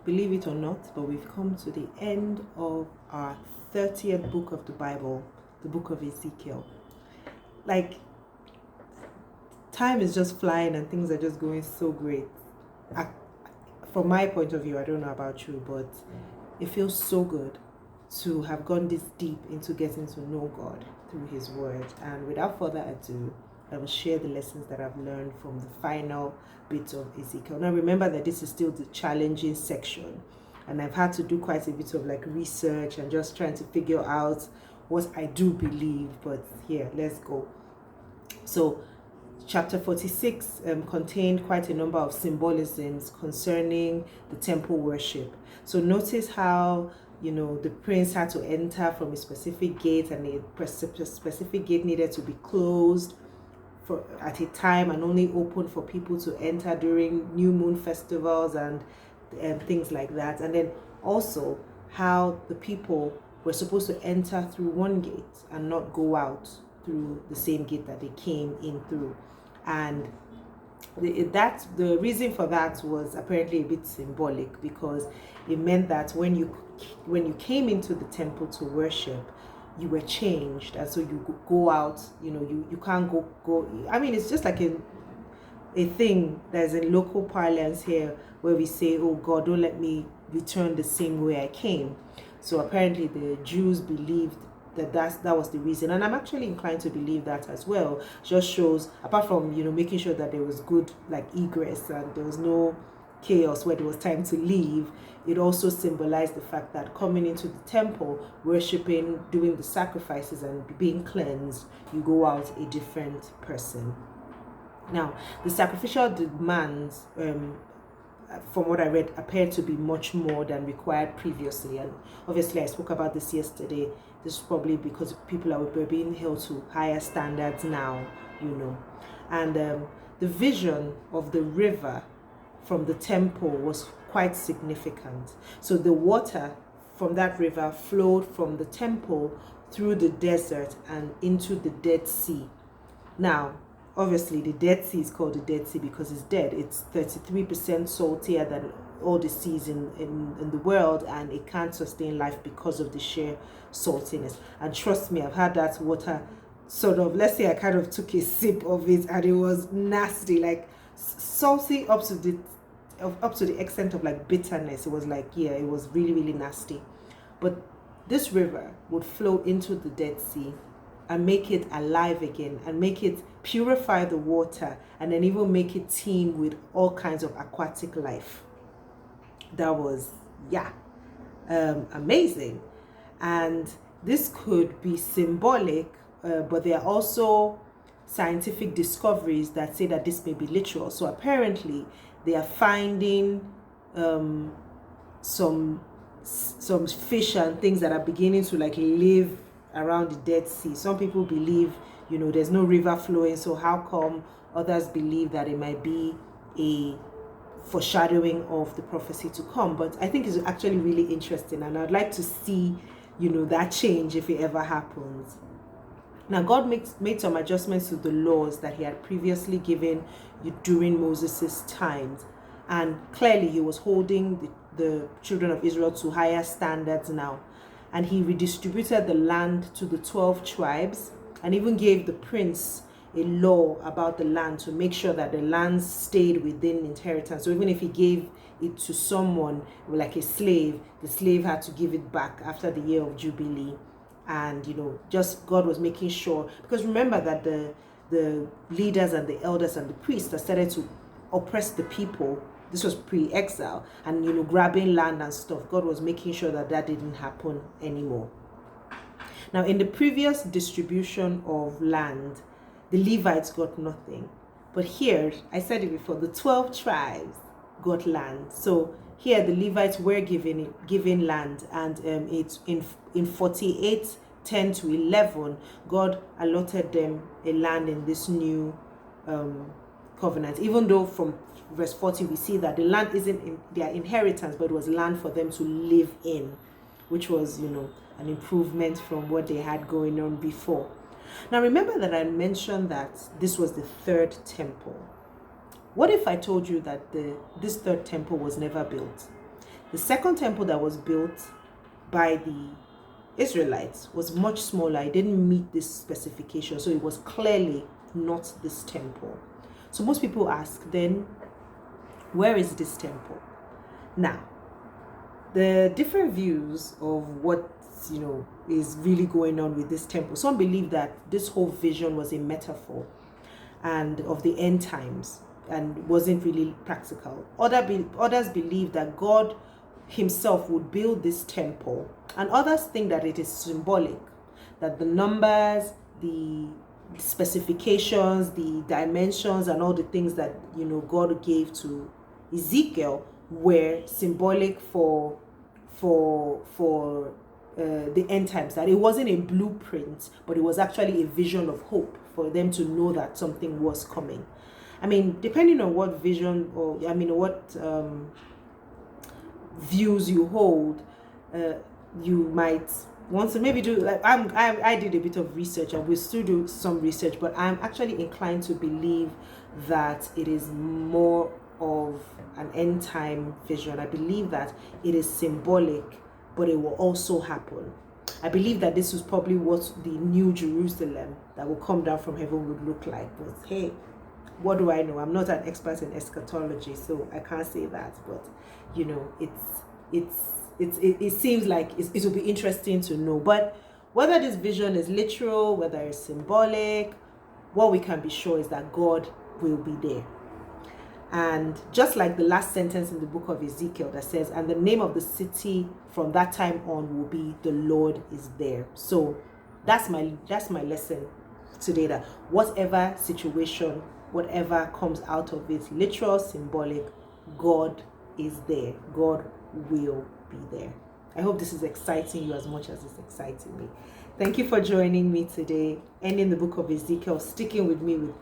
believe it or not, but we've come to the end of our 30th book of the Bible, the book of Ezekiel. Like, time is just flying and things are just going so great. From my point of view, I don't know about you, but it feels so good to have gone this deep into getting to know God through His Word. And without further ado, I will share the lessons that I've learned from the final bit of Ezekiel. Now remember that this is still the challenging section, and I've had to do quite a bit of like research and just trying to figure out what I do believe. But here, let's go. So chapter 46 contained quite a number of symbolisms concerning the temple worship. So notice how, the prince had to enter from a specific gate, and a specific gate needed to be closed at a time and only open for people to enter during new moon festivals and things like that. And then also how the people were supposed to enter through one gate and not go out through the same gate that they came in through. And the reason for that was apparently a bit symbolic, because it meant that when you came into the temple to worship, you were changed, and so you go out. You can't go. I mean, it's just like a thing that's in local parlance here, where we say, "Oh God, don't let me return the same way I came." So apparently, the Jews believed that was the reason, and I'm actually inclined to believe that as well. Just shows, apart from making sure that there was good like egress and there was no chaos where there was time to leave, it also symbolized the fact that coming into the temple, worshiping, doing the sacrifices and being cleansed, you go out a different person. Now, the sacrificial demands, from what I read, appeared to be much more than required previously. And obviously I spoke about this yesterday. This is probably because people are being held to higher standards now, And the vision of the river from the temple was quite significant. So the water from that river flowed from the temple through the desert and into the Dead Sea. Now, obviously, the Dead Sea is called the Dead Sea because it's dead. It's 33% saltier than all the seas in the world, and it can't sustain life because of the sheer saltiness. And trust me, I've had that water sort of, let's say I kind of took a sip of it, and it was nasty, like salty up to the extent of like bitterness. It was like, it was really, really nasty. But this river would flow into the Dead Sea and make it alive again, and make it purify the water, and then even make it teem with all kinds of aquatic life. That was amazing. And this could be symbolic, but there are also scientific discoveries that say that this may be literal. So apparently they are finding some fish and things that are beginning to like live around the Dead Sea. Some people believe, there's no river flowing, so how come? Others believe that it might be a foreshadowing of the prophecy to come. But I think it's actually really interesting, and I'd like to see, that change if it ever happens. Now, God made some adjustments to the laws that He had previously given during Moses' times, and clearly He was holding the children of Israel to higher standards now. And He redistributed the land to the 12 tribes, and even gave the prince a law about the land to make sure that the land stayed within inheritance. So even if he gave it to someone like a slave, the slave had to give it back after the year of Jubilee. And just God was making sure, because remember that the leaders and the elders and the priests that started to oppress the people. This was pre-exile, and grabbing land and stuff. God was making sure that didn't happen anymore. Now, in the previous distribution of land, the Levites got nothing. But here, I said it before, the 12 tribes got land. So here the Levites were given land, and it's in 48:10 to 11, God allotted them a land in this new covenant. Even though from verse 40 we see that the land isn't in their inheritance, but it was land for them to live in, which was an improvement from what they had going on before. Now remember that I mentioned that this was the third temple. What if I told you that this third temple was never built? The second temple that was built by the Israelites was much smaller. It didn't meet this specification, so it was clearly not this temple. So most people ask, then, where is this temple? Now, the different views of what is really going on with this temple. Some believe that this whole vision was a metaphor and of the end times and wasn't really practical. Others believe that God himself would build this temple, and others think that it is symbolic, that the numbers, the specifications, the dimensions, and all the things that God gave to Ezekiel were symbolic for the end times, that it wasn't a blueprint, but it was actually a vision of hope for them to know that something was coming. I mean, depending on what vision or what views you hold, you might want to maybe do like I did a bit of research, and we still do some research, but I'm actually inclined to believe that it is more of an end time vision. I believe that it is symbolic, but it will also happen. I believe that this was probably what the new Jerusalem that will come down from heaven would look like. But hey, what do I know? I'm not an expert in eschatology, so I can't say that. But it seems like it will be interesting to know. But whether this vision is literal, whether it's symbolic, what we can be sure is that God will be there. And just like the last sentence in the book of Ezekiel that says, and the name of the city from that time on will be, the Lord is there. So that's my lesson today, that whatever situation, whatever comes out of it, literal, symbolic, God is there. God will be there. I hope this is exciting you as much as it's exciting me. Thank you for joining me today, ending the book of Ezekiel, sticking with me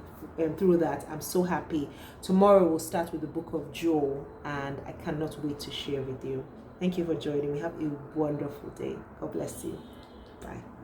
through that. I'm so happy. Tomorrow we'll start with the book of Joel, and I cannot wait to share with you. Thank you for joining me. Have a wonderful day. God bless you. Bye.